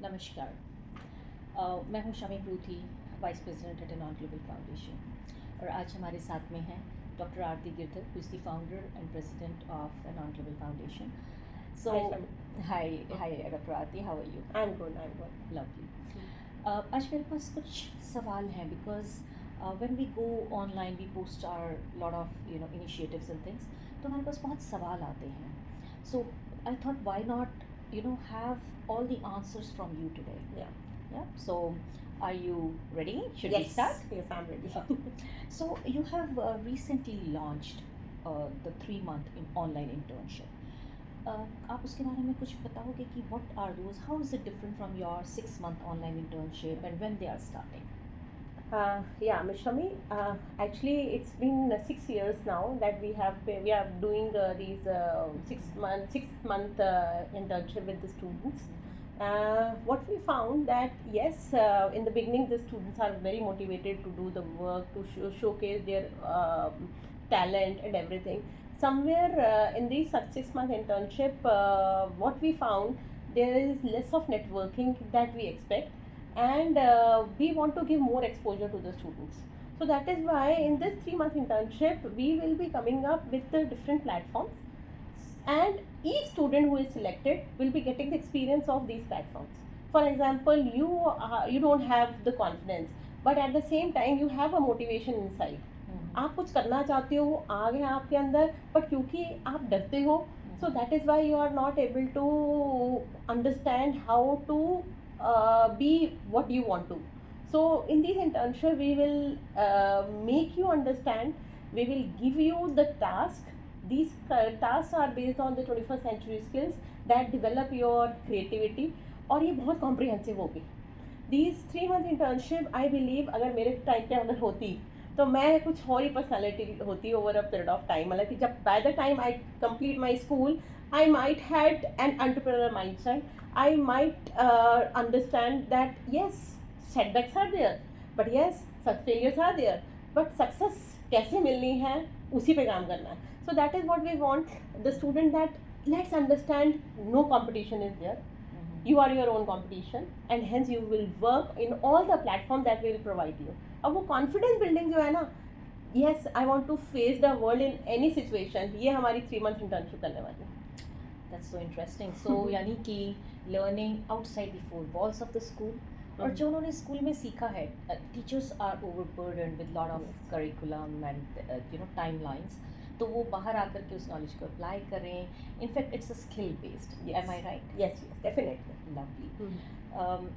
नमस्कार। मैं हूँ Shami Pruthi, vice president at Non Global Foundation, और आज हमारे साथ में हैं doctor Aarti Girdhar, who is the founder and president of Non Global Foundation. So, Hi, Shami. hi, Dr. Aarti, how are you? I'm good. Lovely. आज मेरे पास कुछ सवाल हैं because when we go online we post our lot of initiatives and things, तो हमारे पास बहुत सवाल आते हैं. So I thought why not have all the answers from you today. Yeah. So are you ready? Should we Yes. start? Yes, I'm ready. So you have recently launched the 3-month online internship. आप उसके बारे में कुछ बताओगे कि what are those? How is it different from your 6-month online internship and when they are starting? Yeah, Ms. Shami. Actually, it's been 6 years now that we are doing these 6 month internship with the students. What we found that yes, in the beginning the students are very motivated to do the work, to showcase their talent and everything. Somewhere in these 6 month internship, what we found, there is less of networking that we expect, and we want to give more exposure to the students. So that is why in this 3 month internship we will be coming up with the different platforms, and each student who is selected will be getting the experience of these platforms. For example, you don't have the confidence, but at the same time you have a motivation inside. आप कुछ करना चाहते हो, वो आ गया आपके अंदर, but क्योंकि आप डरते हो, so that is why you are not able to understand how to be what you want to. So in this internship we will make you understand, we will give you the task. These tasks are based on the 21st century skills that develop your creativity, और ये बहुत comprehensive होगी. These 3 month internship, I believe, अगर मेरे time पे अगर होती तो मैं कुछ और ही पर्सनैलिटी होती over a period of time. मतलब कि जब by the time I complete my school, I might had an entrepreneurial mindset. I might understand that yes, setbacks are there, but yes, such failures are there. But success कैसे मिलनी है, उसी पे काम करना है. So that is what we want the student, that let's understand no competition is there. You are your own competition, and hence you will work in all the platform that will provide you. अब वो confidence building जो है ना, yes, I want to face the world in any situation, ये हमारी 3 month internship करने वाली है. That's so interesting. So यानी कि learning outside the four walls of the school, और जो उन्होंने स्कूल में सीखा है, teachers are overburdened with lot of curriculum and timelines, तो वो बाहर आकर के उस नॉलेज को अप्लाई करें. In fact it's a skill based. Am I right? Yes, definitely. Lovely.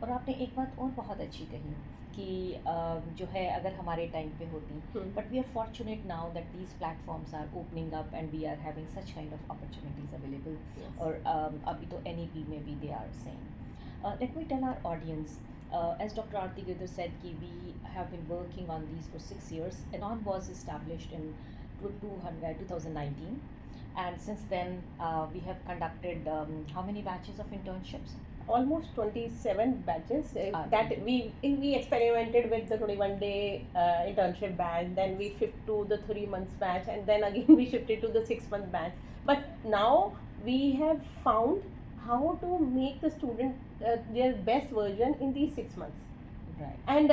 और आपने एक बात और बहुत अच्छी कही कि जो है अगर हमारे टाइम पे होती, but we are fortunate now that these platforms are opening up and we are having such kind of opportunities available. और अभी तो NEP में भी they are saying. Let me tell our audience, as Dr. Aarti Girdhar said, we have been working on these for 6 years. Anon was established in 2019, and since then we have conducted how many batches of internships? Almost 27 batches that we experimented with the 21-day internship batch, then we shifted to the 3 months batch, and then again we shifted to the 6 month batch. But now we have found how to make the student their best version in these 6 months. Right. And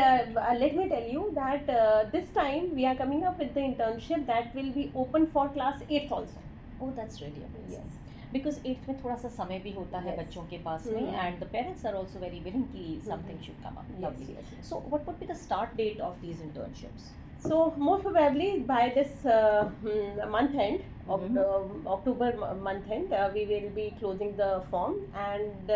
let me tell you that this time we are coming up with the internship that will be open for class 8th also. Oh, that's really amazing. Yes. Because 8th में थोड़ा सा समय भी होता है Yes. बच्चों के पास में, and the parents are also very willing कि something should come up. Yes, Lovely. yes, yes. So what would be the start date of these internships? So most probably by this month end, October month end, we will be closing the form, and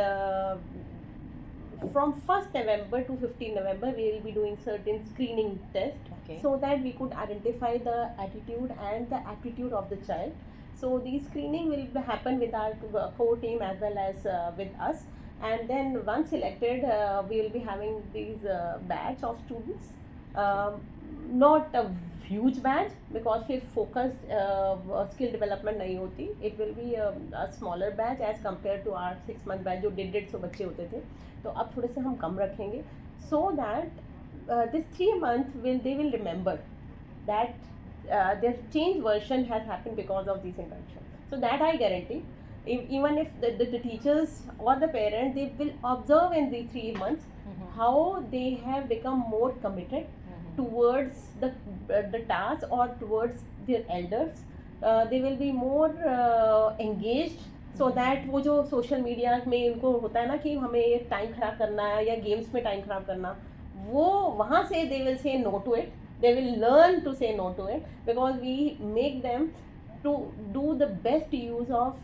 from 1st November to 15th November we will be doing certain screening tests. Okay. So that we could identify the attitude and the aptitude of the child. So the screening will happen with our core team as well as with us, and then once selected we will be having these batch of students. Not a huge batch because फिर focus skill development नहीं होती. It will be a smaller batch as compared to our 6 month batch जो 150 बच्चे होते थे. तो अब थोड़े से हम कम रखेंगे, so that this 3 month they will remember that their change version has happened because of these internships. So that I guarantee. even if the teachers or the parent, they will observe in these 3 months how they have become more committed towards the task or towards their elders. They will be more engaged, so that वो जो social media में उनको होता है ना कि हमें ये टाइम ख़राब करना है या गेम्स में टाइम ख़राब करना, वो वहाँ से they will say no to it. They will learn to say no to it, because we make them to do the best use of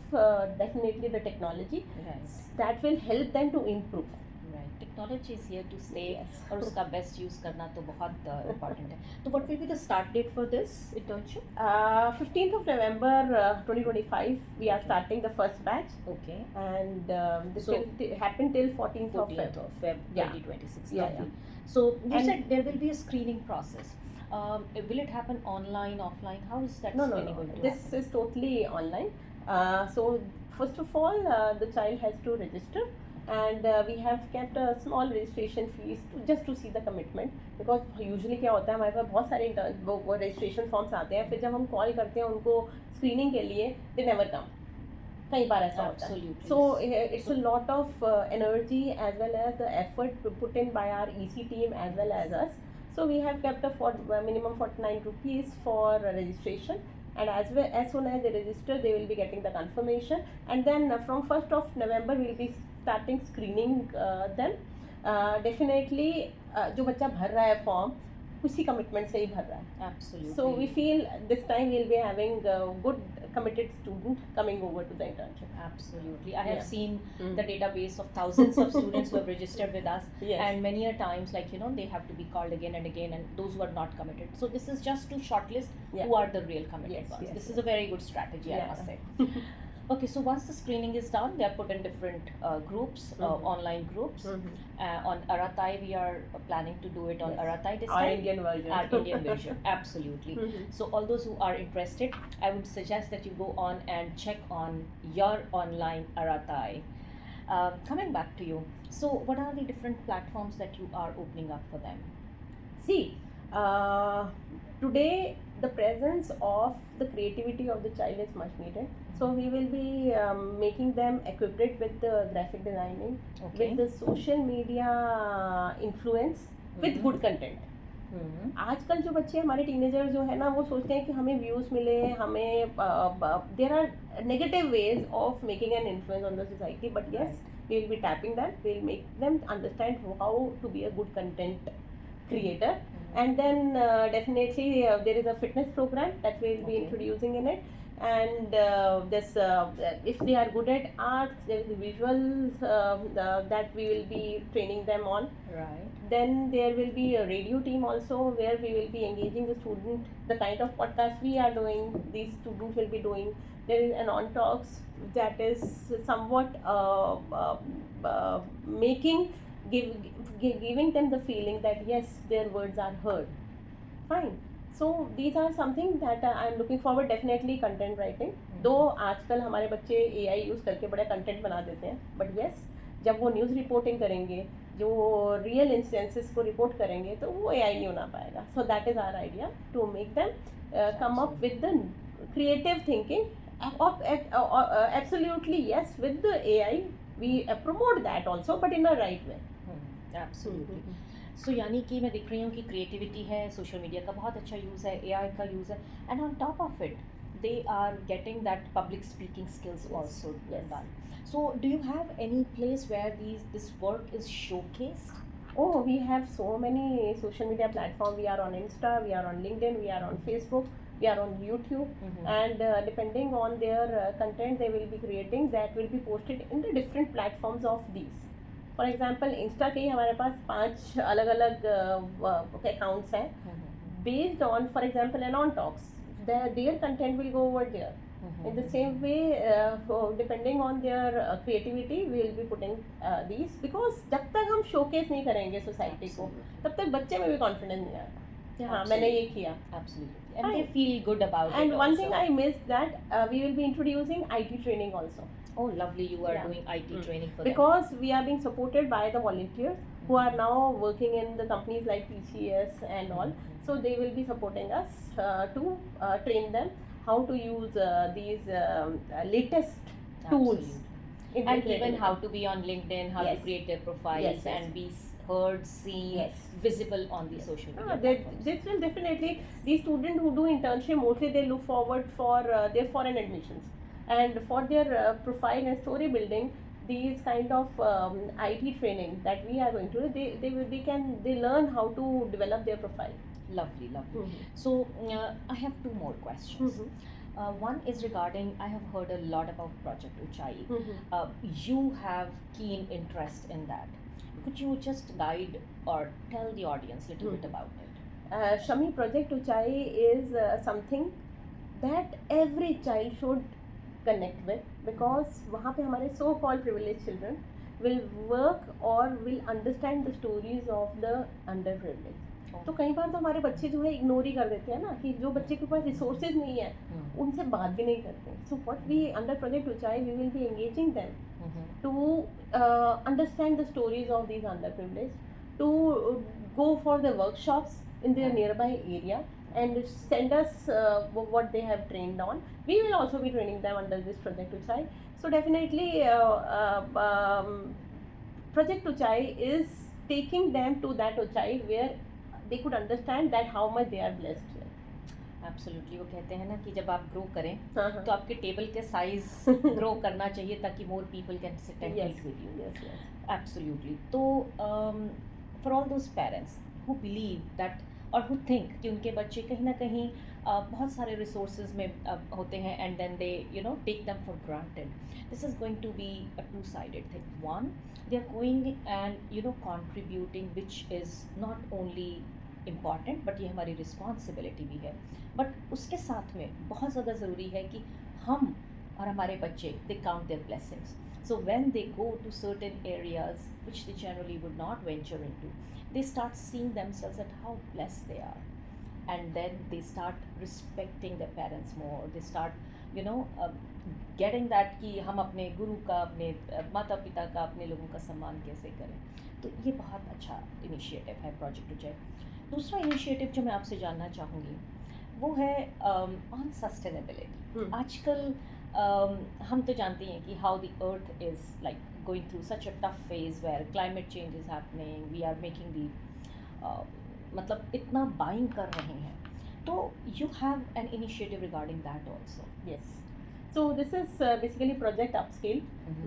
definitely the technology. Right. That will help them to improve. Right. Technology is here to stay. Yes. और उसका best use करना तो बहुत important है. तो what will be the start date for this internship? 15th of November 2025, we are starting the first batch, Okay. and this So- will happen till 14th of 14th Feb. of Feb Yeah. 2026. Yeah, Lovely. So you And- said there will be a screening process. Will it happen online, offline? How is that No, screening going to this happen? is totally online. So first of all, the child has to register, and we have kept a small registration fees just to see the commitment, because usually क्या होता है, हमारे पास बहुत सारे वो registration forms आते हैं, फिर जब हम कॉल करते हैं उनको स्क्रीनिंग के लिए, they never come. कई बार ऐसा होता है. Absolutely. So it's a lot of energy as well as the effort put in by our EC team as well as us. So we have kept a minimum 49 rupees for registration, and as soon as they register, they will be getting the confirmation, and then from 1st of November we will be starting screening them. Definitely जो बच्चा भर रहा है form, उसी commitment से ही भर रहा है. Absolutely. So we feel this time we'll be having a good committed student coming over to the internship. Absolutely. I have Yeah. seen Mm. the database of thousands of students who have registered with us, Yes. and many a times, like, they have to be called again and again, and those who are not committed. So this is just to shortlist Yeah. who are the real committed Yes, ones. yes, This yes. is a very good strategy, I Yeah. must say. Okay, so once the screening is done, they are put in different groups, Mhm. online groups. Mhm. On Aratai, we are planning to do it on Yes. Aratai this Our time. Indian version. Our Indian version, absolutely. Mhm. So all those who are interested, I would suggest that you go on and check on your online Aratai. Coming back to you, so what are the different platforms that you are opening up for them? See, today the presence of the creativity of the child is much needed. So we will be making them equipped with the graphic designing, Okay. with the social media influence, with Mhm. good content. Mhm. आजकल जो बच्चे हमारे teenager जो है ना, वो सोचते हैं कि हमें व्यूज मिले, हमें there are negative ways of making an influence on the society, but yes we will be tapping that. We will make them understand how to be a good content creator. Mhm. And then definitely there is a fitness program that we will be Okay. introducing in it, and this if they are good at art, there is visuals that we will be training them on. Right. Then there will be a radio team also, where we will be engaging the student. The kind of podcast we are doing, these students will be doing. There is an on talks that is somewhat giving them the feeling that yes, their words are heard. Fine. So these are something that I am looking forward. Definitely content writing. दो आजकल हमारे बच्चे AI use करके बड़ा content बना देते हैं, but yes जब वो न्यूज़ रिपोर्टिंग करेंगे, जो रियल इंस्टेंसेस को रिपोर्ट करेंगे, तो वो AI नहीं होना पाएगा. So that is our idea to make them come up with the creative thinking. Absolutely yes, with the AI we promote that also, but in a right way. Absolutely. सो यानी कि मैं देख रही हूँ कि क्रिएटिविटी है, सोशल मीडिया का बहुत अच्छा यूज़ है, AI का यूज़ है, and on top of it they are getting that public speaking skills also done. So do you have any place where this work is showcased? Oh, we have so many social media platforms. We are on Insta, we are on LinkedIn, we are on Facebook, we are on YouTube, and depending on their content they will be creating, that will be posted in the different platforms of these. For example, Insta के ही हमारे पास 5 अलग अलग accounts हैं, based on, for example, Anon Talks. Their content will go over there. In the same way, depending on their creativity, we will be putting these, because जब तक हम showcase नहीं करेंगे सोसाइटी को, तब तक बच्चे में भी कॉन्फिडेंस नहीं आता कि हाँ मैंने ये किया. Absolutely. And they feel good about it. And one also. thing I missed, that we will be introducing IT training also. Oh, lovely. You are Yeah. doing IT training for them. Because we are being supported by the volunteers who are now working in the companies like TCS and all. So they will be supporting us to train them how to use these latest tools Absolutely. in And creating even how it. to be on LinkedIn, how to Yes. create their Yes, profiles yes. and be heard, seen, Yes. visible on the social media platforms. This will definitely, these students who do internship mostly they look forward for their foreign admissions, and for their profile and story building, these kind of IT training that we are going to do, they learn how to develop their profile. Lovely, lovely. Mhm. So, I have two more questions. Mhm. One is regarding, I have heard a lot about Project Uchai. Mhm. You have keen interest in that. Could you just guide or tell the audience a little bit about it? Shami, Project Uchai is something that every child should connect with, because वहाँ पे हमारे so called privileged children will work or will understand the stories of the underprivileged. तो कई बार तो हमारे बच्चे जो है इग्नोर ही कर देते हैं ना, कि जो बच्चे के पास रिसोर्सेज नहीं है उनसे बात भी नहीं करते. So what we under project Unchai we will be engaging them to understand the stories of these underprivileged, to go for the workshops in their nearby area and send us what they have trained on. We will also be training them under this Project Uchai. So definitely Project Uchai is taking them to that Uchai where they could understand that how much they are blessed. Absolutely. वो कहते हैं ना कि जब आप grow करें हाँ, हाँ. तो आपके टेबल के साइज ग्रो करना चाहिए ताकि more people can sit and Yes, eat with you. yes, yes. Absolutely. तो for all those parents who believe that और हु थिंक कि उनके बच्चे कहीं ना कहीं बहुत सारे रिसोर्सेज में होते हैं and then they take them for granted. This is going to be a two sided thing. One, they are going and contributing which is not only important but ये हमारी रिस्पॉन्सिबिलिटी भी है. बट उसके साथ में बहुत ज़्यादा ज़रूरी है कि हम और हमारे बच्चे they count their blessings. So when they go to certain areas which they generally would not venture into, they start seeing themselves at how blessed they are, and then they start respecting their parents more. They start, getting that कि हम अपने गुरु का, अपने माता पिता का, अपने लोगों का सम्मान कैसे करें. तो ये बहुत अच्छा इनिशिएटिव है प्रोजेक्ट उज्जै. दूसरा इनिशिएटिव जो मैं आपसे जानना चाहूँगी वो है ऑन सस्टेनेबिलिटी. आजकल हम तो जानते हैं कि how the earth is like going through such a tough phase where climate change is happening. We are making the मतलब इतना बाइंग कर रहे हैं. तो you have an initiative regarding that also. Yes. So this is basically Project Upscale,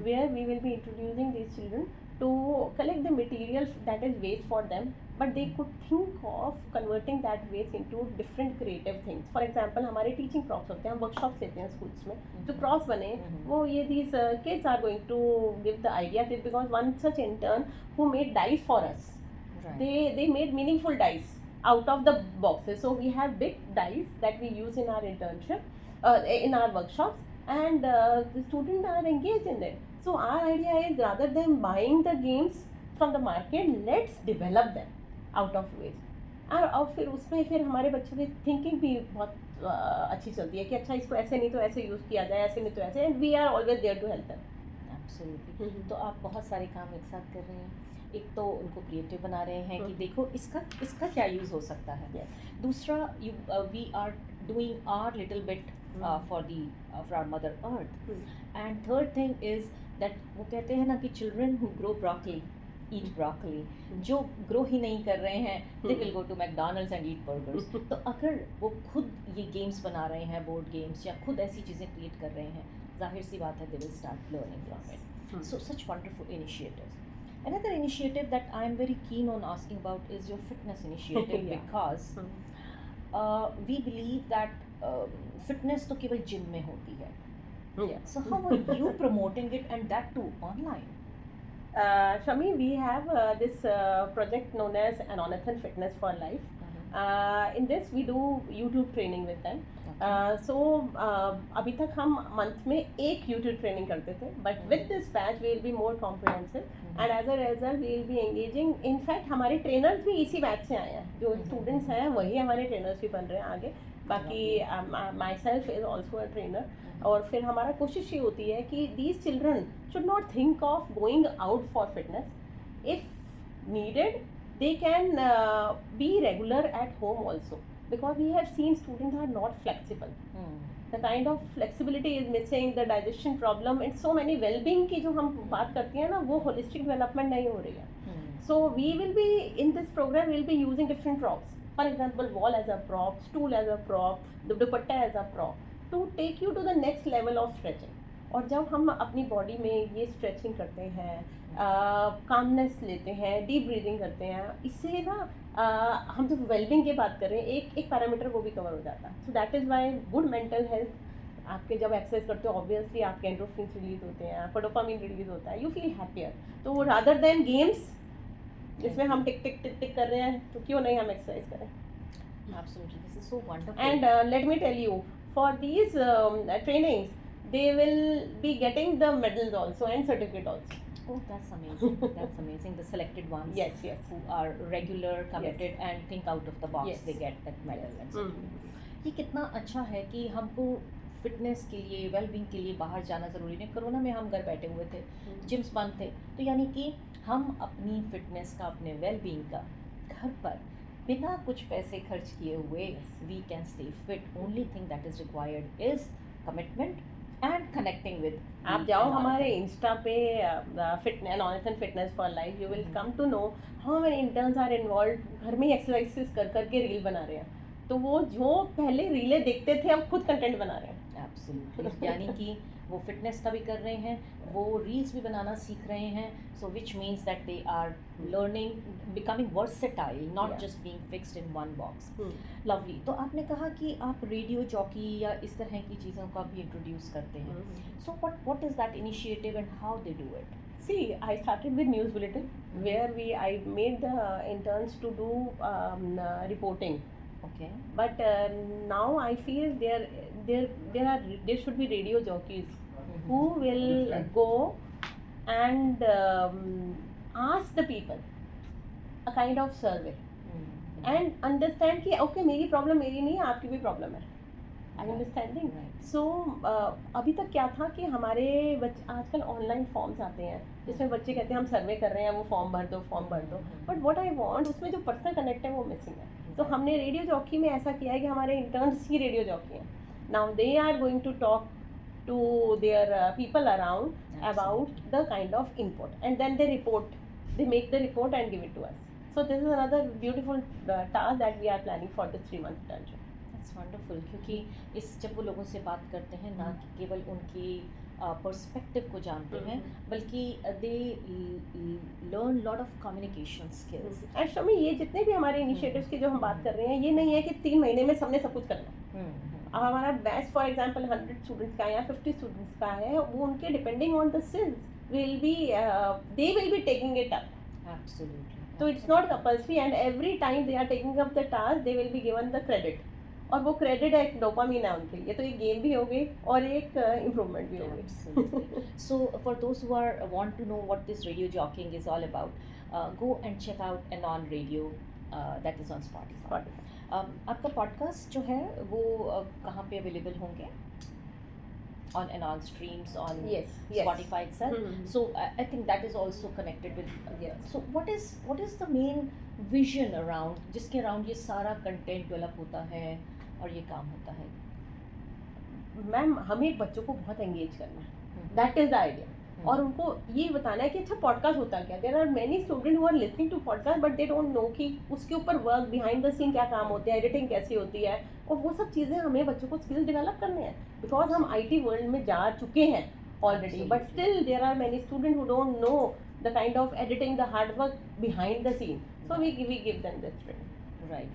where we will be introducing these children to collect the material that is waste for them, but they could think of converting that waste into different creative things. For example, हमारे teaching props होते हैं, हम workshops लेते हैं schools में, जो props बने वो ये these kids are going to give the idea to, because one such intern who made dice for us, they made meaningful dice out of the boxes. So we have big dice that we use in our internship, in our workshops, and the students are engaged in it. So our idea is, rather than buying the games from the market, let's develop them out of waste. और फिर उसमें फिर हमारे बच्चों की thinking भी बहुत अच्छी चलती है कि अच्छा इसको ऐसे नहीं तो ऐसे यूज़ किया जाए, ऐसे नहीं तो ऐसे, and we are always there to help them. Absolutely. तो आप बहुत सारे काम एक साथ कर रहे हैं. एक तो उनको क्रिएटिव बना रहे हैं कि देखो इसका क्या यूज़ हो सकता है. दूसरा, we are doing our little bit for our mother earth. And third thing is that वो कहते हैं ना कि children who grow broccoli eat broccoli. जो ग्रो ही नहीं कर रहे हैं they will go to McDonald's and eat burgers. तो अगर वो खुद ये गेम्स बना रहे हैं, बोर्ड गेम्स, या खुद ऐसी चीज़ें क्रिएट कर रहे हैं, जाहिर सी बात है they will start learning from it. So such wonderful initiatives. Another initiative that I am very keen on asking about is your fitness initiative. Yeah. Because we believe that fitness तो केवल gym में होती है. So how are you promoting it, and that too online? Shami, we have this project known as Anonathan Fitness for Life. In this we do YouTube training with them. So अभी तक हम month में एक YouTube training करते थे, but with this batch we will be more comprehensive, and as a result we will be engaging. In fact हमारे trainers भी इसी बैच से आए हैं, जो स्टूडेंट्स हैं वही हमारे ट्रेनर्स भी बन रहे हैं आगे. बाकी my self is also a trainer. और फिर हमारा कोशिश ये होती है कि these children should not think of going out for fitness. If needed they can be regular at home also, because we have seen students are not flexible. the kind of flexibility is missing, the digestion problem and so many well-being की जो हम बात करती हैं ना, वो holistic development नहीं हो रही है. So we will be in this program, we'll be using different props. For example, wall as a prop, stool as a prop, the dupatta as a prop, to take you to the next level of stretching. और जब हम अपनी body में ये stretching करते हैं, calmness लेते हैं, डीप ब्रीदिंग करते हैं, इससे ना हम जब वेलबिंग की बात करें, एक पैरामीटर वो भी कवर हो जाता है. सो that is why good mental health, आपके जब एक्सरसाइज करते हो ऑब्वियसली आपके एंडोर्फिन्स रिलीज होते हैं, आपका डोपामिन रिलीज होता है, यू फील हैप्पियर. तो रादर देन गेम्स जिसमें हम टिक टिक टिक टिक कर रहे हैं, तो क्यों नहीं हम एक्सरसाइज करें. Absolutely, this is so wonderful. And let me tell you, for these trainings, they will be getting the medals also and certificate also. Oh, that's amazing. That's amazing. The selected ones, Yes, yes. who are regular, committed, and think out of the box, Yes. they get that medal. Yes. And so ये कितना अच्छा है कि हमको fitness के लिए, wellbeing के लिए बाहर जाना ज़रूरी नहीं. कोरोना में हम घर बैठे हुए थे, जिम्स बंद थे, तो यानी कि हम अपनी फिटनेस का, अपने वेलबींग का घर पर बिना कुछ पैसे खर्च किए हुए we can stay fit. Only thing that is required is commitment and connecting with. आप जाओ हमारे इंस्टा पे fitness knowledge and fitness for life, you will come to know how many interns are involve. घर में ही exercises कर करके reel बना रहे हैं. तो वो जो पहले रीलें देखते थे अब खुद कंटेंट बना रहे हैं. एब्सोल्युटली. यानी कि वो फिटनेस का भी कर रहे हैं, वो रील्स भी बनाना सीख रहे हैं. So which means that they are learning, becoming versatile, not Yeah. Just being fixed in one box. Lovely. तो आपने कहा कि आप रेडियो जॉकी या इस तरह की चीज़ों का भी इंट्रोड्यूस करते हैं. So what is that initiative and how they do it? See, I started with News Bulletin, where I made the interns to do reporting. Okay. But now I feel there should be radio jockeys who will go and ask the people a kind of survey and understand कि okay मेरी problem मेरी नहीं है, आपकी भी problem है. आई understanding. सो अभी तक क्या था कि हमारे आजकल ऑनलाइन फॉर्म्स आते हैं जिसमें बच्चे कहते हैं हम सर्वे कर रहे हैं, वो फॉर्म भर दो. बट व्हाट आई वांट, उसमें जो पर्सनल कनेक्ट है वो मिसिंग है. तो हमने रेडियो जॉकी में ऐसा किया है कि हमारे इंटर्न्स ही रेडियो जॉकी हैं. Now they are going to talk to their people around about the kind of input and then they report, they make the report and give it to us. So this is another beautiful task that we are planning for this 3 month internship. That's wonderful. क्योंकि इस जब वो लोगों से बात करते हैं ना कि केवल उनकी पर्सपेक्टिव को जानते हैं, बल्कि they learn lot of communication skills. And Shami, ये जितने भी हमारे इनिशिएटिव्स की जो हम बात कर रहे हैं, ये नहीं है कि 3 महीने में सबने सब कुछ करना है. अब हमारा बैच फॉर एग्जांपल 100 स्टूडेंट्स का है या 50 स्टूडेंट्स का है, वो उनके depending on the skills will be they will be taking it up. Absolutely. तो it's not compulsory and every time they are taking up the task they will be given the credit. और वो credit एक dopamine है उनके लिए. तो एक game भी हो गई और एक इम्प्रूवमेंट भी हो गई. Absolutely. So for those who are want to know what this radio jockeying is all about, go and check out Anon Radio, that is on Spotify. आपका पॉडकास्ट जो है वो कहाँ पे अवेलेबल होंगे? On Anon streams on Yes. Spotify itself. So I think that is also connected with. Yes. So what is the main vision around जिसके around ये सारा कंटेंट डेवलप होता है और ये काम होता है? मैम, हमें बच्चों को बहुत एंगेज करना है. That is the idea. और उनको ये बताना है कि अच्छा पॉडकास्ट होता क्या. There are many student who are listening to podcast but they don't know कि उसके ऊपर वर्क बिहाइंड द सीन क्या काम होते हैं, एडिटिंग कैसी होती है, और वो सब चीज़ें हमें बच्चों को स्किल्स डेवलप करने हैं. बिकॉज हम आईटी वर्ल्ड में जा चुके हैं already, but still there are many student who don't know the kind of editing, the hard work behind the scene. So we give them this training. Right.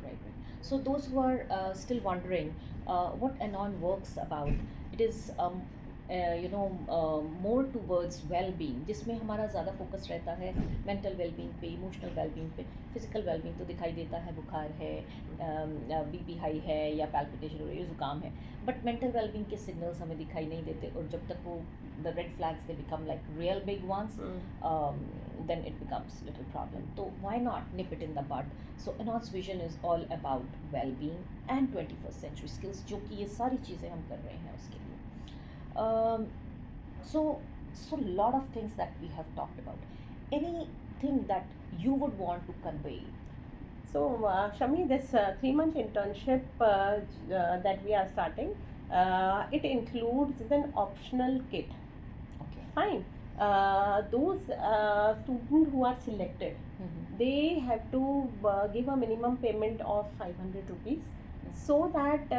So those who are still wondering what Anon works about, it is more towards well-being, जिसमें हमारा ज़्यादा focus रहता है mental wellbeing पे, emotional wellbeing पे. Physical wellbeing तो दिखाई देता है, बुखार है, बीपी हाई है या पैल्पिटेशन हो रही है, जुकाम है, बट मेंटल वेलबींग के सिग्नल्स हमें दिखाई नहीं देते. और जब तक वो the red flags they become like real big ones, then it becomes little problem. So why not nip it in the bud? So Anon's vision is all about well-being and 21st century skills, जो कि ये सारी चीज़ें हम कर रहे हैं उसके लिए. So lot of things that we have talked about. Anything that you would want to convey? So Shami, this 3 month internship that we are starting, It includes an optional kit. Okay. Fine. Those students who are selected, they have to give a minimum payment of 500 rupees, so that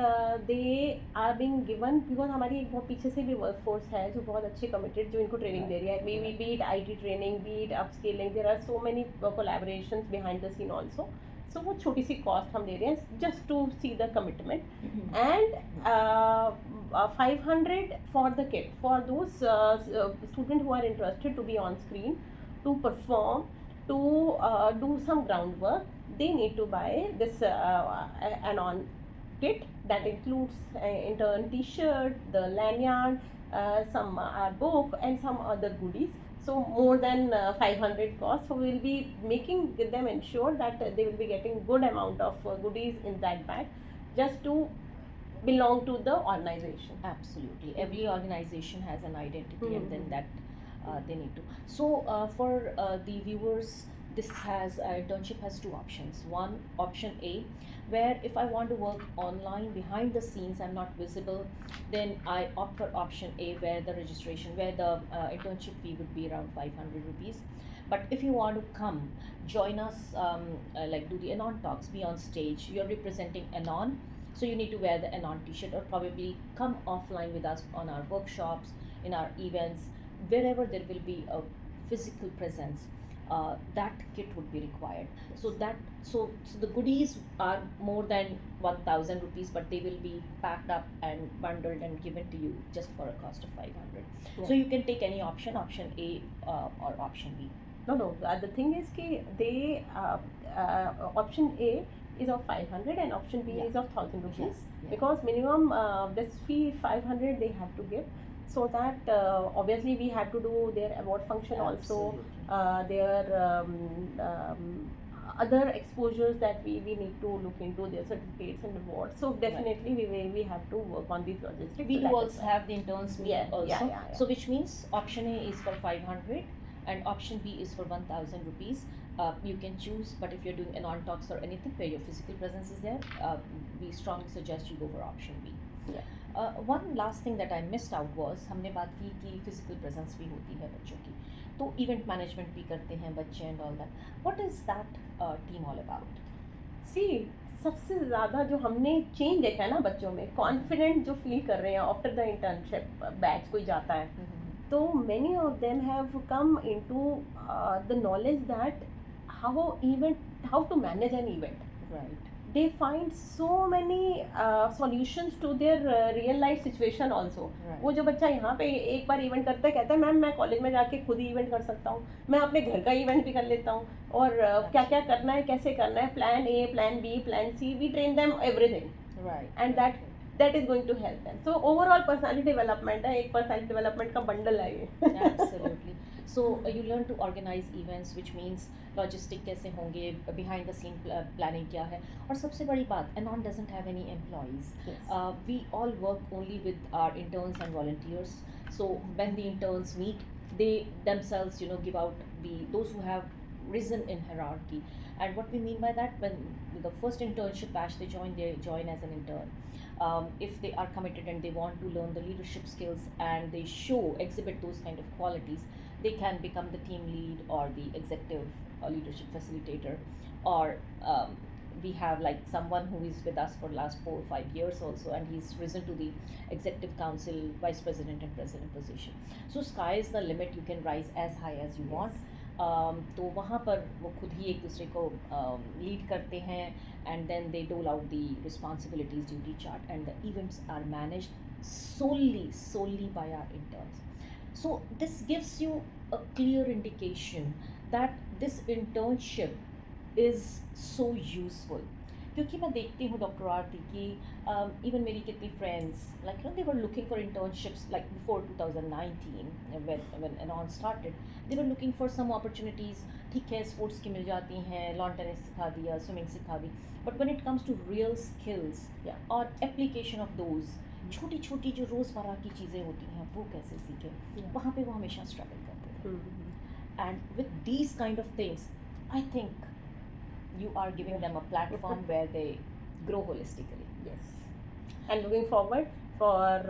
they are being given, because हमारी एक बहुत पीछे से भी workforce है जो बहुत अच्छे कमिटेड, जो इनको ट्रेनिंग दे रही है, be it IT training, be it upskilling, there are so many collaborations behind the scene also. So वो छोटी सी कॉस्ट हम दे रहे हैं just to see the commitment. And 500 for the kit for those students who are interested to be on screen, to perform, to do some groundwork. They need to buy this add-on kit that includes intern t-shirt, the lanyard, some book and some other goodies. So more than 500 cost. So we will be making them ensure that they will be getting good amount of goodies in that bag, just to belong to the organization. Absolutely. Every organization has an identity, and then that they need to. So for the viewers, this has internship has two options. One, option A, where if I want to work online behind the scenes, I'm not visible, then I opt for option A, where the registration, where the internship fee would be around 500 rupees. But if you want to come join us, like do the Anon talks, be on stage, you're representing Anon, so you need to wear the Anon t-shirt, or probably come offline with us on our workshops, in our events, wherever there will be a physical presence. That kit would be required. So the goodies are more than 1,000 rupees, but they will be packed up and bundled and given to you just for a cost of 500. Yeah. So you can take any option A or option B. No. The thing is कि they option A is of 500 and option B Yeah. is of 1,000 rupees. Yes, yeah. Because minimum this fee 500 they have to give, so that obviously we have to do their award function also, their other exposures that we need to look into, their certificates and awards. So definitely we have to work on these logistics. We So do that is also why. have the interns meet Yeah, also. yeah, yeah. So which means option A is for 500 and option B is for 1,000 rupees. You can choose, but if you're doing Anon talks or anything where your physical presence is there, we strongly suggest you go for option B. Yeah. One last thing that I missed out was, हमने बात की कि physical presence भी होती है बच्चों की, तो event management भी करते हैं बच्चे and all that. What is that team all about? सी सबसे ज़्यादा जो हमने चेंज देखा है ना बच्चों में, कॉन्फिडेंट जो फील कर रहे हैं आफ्टर द इंटर्नशिप बैच कोई जाता है, तो many of them have come into the knowledge that how to manage an event. Right. They find so many solutions to their real life situation also. Right. वो जो बच्चा यहाँ पे एक बार इवेंट करता है, कहता है मैम मैं कॉलेज में जाके खुद ही इवेंट कर सकता हूँ, मैं अपने घर का इवेंट भी कर लेता हूँ, और क्या क्या करना है, कैसे करना है, plan A, plan B, plan C, we train them everything. Right. And that is going to help them. So overall personality development है, एक personality development का bundle है ये. Absolutely. So you learn to organize events, which means logistic कैसे होंगे, behind the scene planning क्या है, और सबसे बड़ी बात, Anon doesn't have any employees. Yes. We all work only with our interns and volunteers. So when the interns meet, they themselves, give out those who have risen in hierarchy. And what we mean by that, when the first internship batch they join as an intern. If they are committed and they want to learn the leadership skills and they exhibit those kind of qualities, they can become the team lead or the executive leadership facilitator, or we have like someone who is with us for last 4 or 5 years also, and he's risen to the executive council, vice president and president position. So sky is the limit, you can rise as high as you want. तो वहाँ पर वो खुद ही एक दूसरे को lead करते हैं, and then they dole out the responsibilities, duty chart, and the events are managed solely by our interns. So this gives you a clear indication that this internship is so useful. क्योंकि मैं देखती हूँ doctor आरती की, even मेरी कितनी friends like they were looking for internships like before 2019 when Anon started, they were looking for some opportunities. ठीक है, sports की मिल जाती हैं, लॉन टेनिस सिखा दिया, स्विमिंग सिखा दी, but when it comes to real skills और एप्लीकेशन ऑफ दोज, छोटी छोटी जो रोज़मर्रा की चीज़ें होती हैं वो कैसे सीखें, वहाँ पे वो हमेशा स्ट्रगल करते थे. And with these kind of things I think you are giving them a platform where they grow holistically. Yes. And looking forward for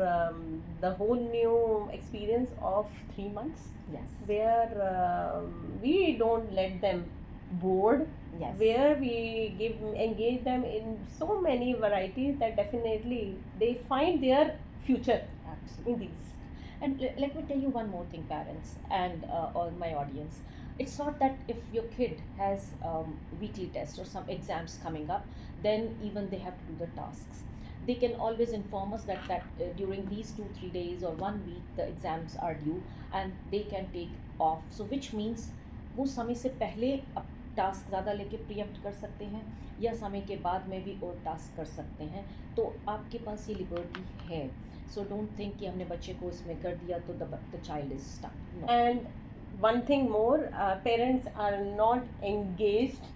the whole new experience of 3 months, Yes. where we don't let them bored, Yes. where we engage them in so many varieties that definitely they find their future Absolutely. in these. And let me tell you one more thing, parents and all my audience. It's not that if your kid has weekly tests or some exams coming up, then even they have to do the tasks. They can always inform us that during these 2-3 days or 1 week the exams are due, and they can take off. So which means वो समय से पहले अब task ज़्यादा लेके pre-empt कर सकते हैं, या समय के बाद में भी और टास्क कर सकते हैं. तो आपके पास ये लिबर्टी है. So don't think कि हमने बच्चे को इसमें कर दिया तो the child is stuck. No. And one thing more, parents are not engaged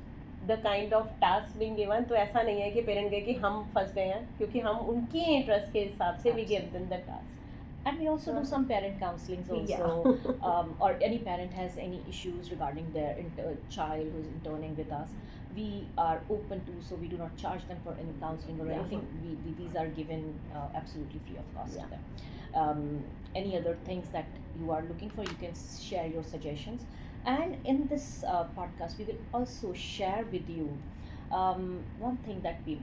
the kind of task being given. तो ऐसा नहीं है कि पेरेंट कहे कि हम फंस गए हैं, क्योंकि हम उनके इंटरेस्ट के हिसाब से we give them the task. And we also do some parent counselings also. Yeah. Or any parent has any issues regarding their child who's interning with us, we are open to, so we do not charge them for any counseling or Yeah. anything. These are given absolutely free of cost Yeah. to them. Any other things that you are looking for, you can share your suggestions. And in this podcast, we will also share with you one thing that we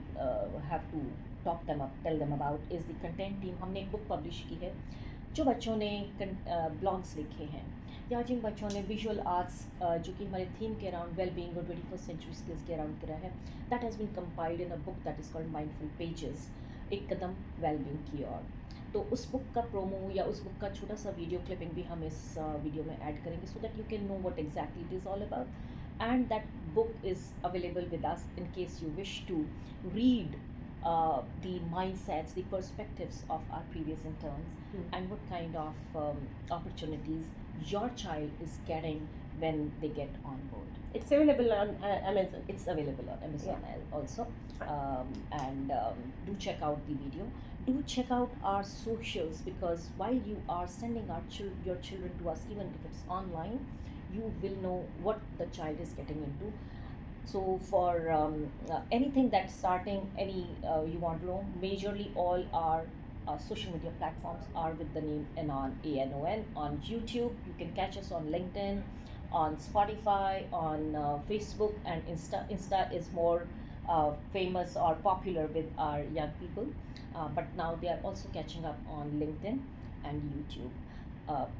have to tell them about is the content team. हमने एक book publish की है जो बच्चों ने blogs लिखे हैं, या जिन बच्चों ने विजुअल आर्ट्स जो कि हमारे थीम के अराउंड वेल बीइंग और 21st सेंचुरी स्किल्स के अराउंड करा है, that has been compiled in a book that is called Mindful Pages, एक कदम वेल बीइंग की ओर. तो उस बुक का प्रोमो या उस बुक का छोटा सा वीडियो क्लिपिंग भी हम इस वीडियो में ऐड करेंगे, so that you can know what exactly it is all about. And that book is available with us in case you wish to read the mindsets, the perspectives of our previous interns, and what kind of opportunities your child is getting when they get on board. It's available on Amazon. It's available on Amazon also. And do check out the video. Do check out our socials, because while you are sending your children to us, even if it's online, you will know what the child is getting into. So for anything that's starting, you want to know, majorly all our social media platforms are with the name Anon, ANON. On YouTube, you can catch us on LinkedIn, on Spotify, on Facebook, and Insta. Insta is more famous or popular with our young people, but now they are also catching up on LinkedIn and YouTube.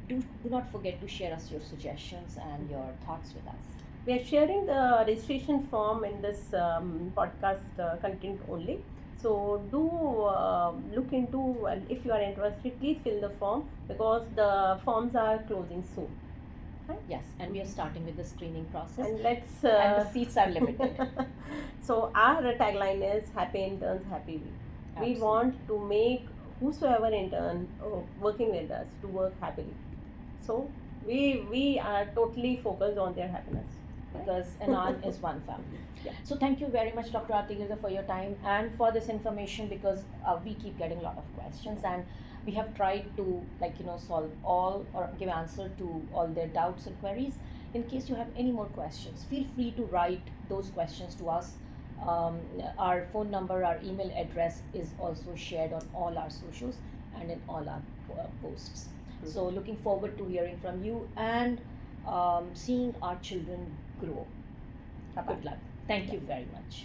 Do not forget to share us your suggestions and your thoughts with us. We are sharing the registration form in this podcast content only. So do look into, and if you are interested, please fill the form, because the forms are closing soon. Right? Yes, and we are starting with the screening process. And let's and the seats are limited. So our tagline is Happy Interns, Happy We. Absolutely. We want to make whosoever intern working with us to work happily. So we are totally focused on their happiness, because Anon is one family. Yeah. So thank you very much, Dr. Aarti Girza, for your time and for this information, because we keep getting a lot of questions, and we have tried to solve all or give answer to all their doubts and queries. In case you have any more questions, feel free to write those questions to us. Our phone number, our email address is also shared on all our socials and in all our posts. So looking forward to hearing from you and seeing our children grow. Bye-bye. Good luck. Thank you very much.